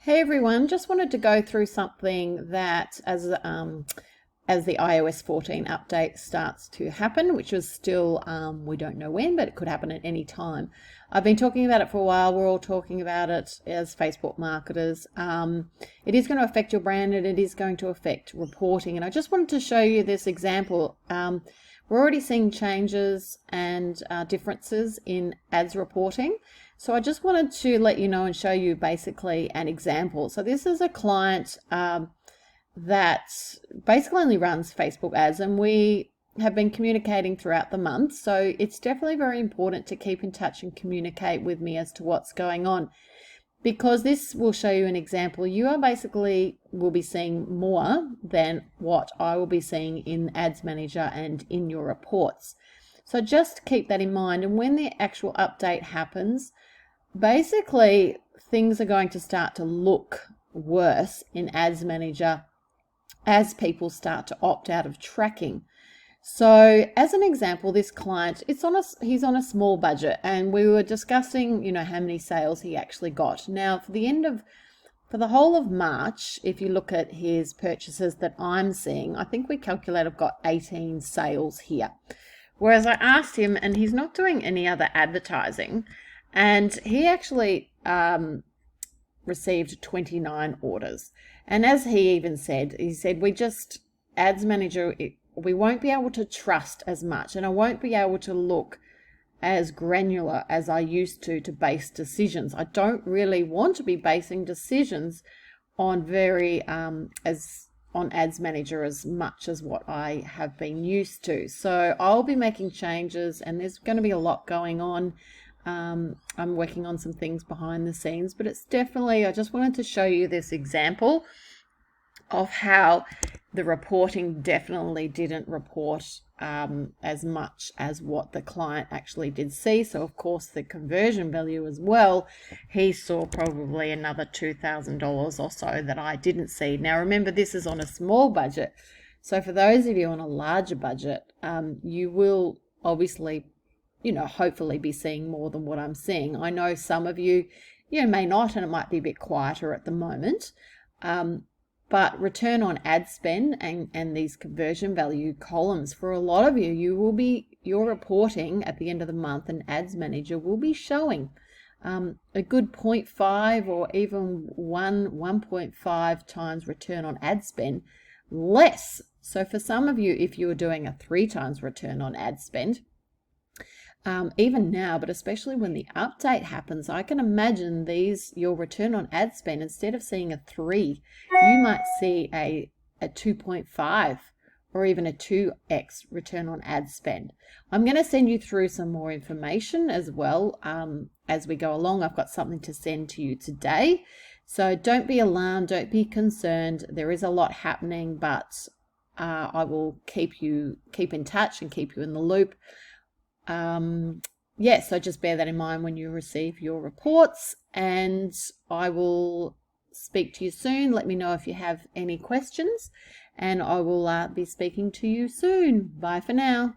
Hey everyone, just wanted to go through something that as the iOS 14 update starts to happen, which is still, we don't know when, but it could happen at any time. I've been talking about it for a while. We're all talking about it as Facebook marketers. It is going to affect your brand and it is going to affect reporting. And I just wanted to show you this example. We're already seeing changes and differences in ads reporting. So I just wanted to let you know and show you basically an example. So this is a client that basically only runs Facebook ads, and we have been communicating throughout the month. So it's definitely very important to keep in touch and communicate with me as to what's going on, because this will show you an example. You are basically will be seeing more than what I will be seeing in Ads Manager and in your reports. So just keep that in mind. And when the actual update happens, basically things are going to start to look worse in Ads Manager as people start to opt out of tracking. So as an example, this client, he's on a small budget, and we were discussing, how many sales he actually got. Now for the whole of March, if you look at his purchases that I'm seeing, I think we calculate I've got 18 sales here. Whereas I asked him, and he's not doing any other advertising, and he actually received 29 orders. And as he even said, Ads Manager, we won't be able to trust as much, and I won't be able to look as granular as I used to base decisions. I don't really want to be basing decisions on on Ads Manager as much as what I have been used to. So I'll be making changes, and there's going to be a lot going on. I'm working on some things behind the scenes, but it's definitely, I just wanted to show you this example of how the reporting definitely didn't report as much as what the client actually did see. So of course the conversion value as well, he saw probably another $2,000 or so that I didn't see. Now remember, this is on a small budget. So for those of you on a larger budget, you will obviously hopefully be seeing more than what I'm seeing. I know some of you, may not, and it might be a bit quieter at the moment. But return on ad spend and these conversion value columns, for a lot of you, your reporting at the end of the month and Ads Manager will be showing a good 0.5 or even 1.5 times return on ad spend less. So for some of you, if you were doing a 3 times return on ad spend, even now, but especially when the update happens, I can imagine your return on ad spend, instead of seeing a 3, you might see a 2.5 or even a 2x return on ad spend. I'm going to send you through some more information as well as we go along. I've got something to send to you today. So don't be alarmed, don't be concerned. There is a lot happening, but I will keep in touch and keep you in the loop. So just bear that in mind when you receive your reports, and I will speak to you soon. Let me know if you have any questions, and I will be speaking to you soon. Bye for now.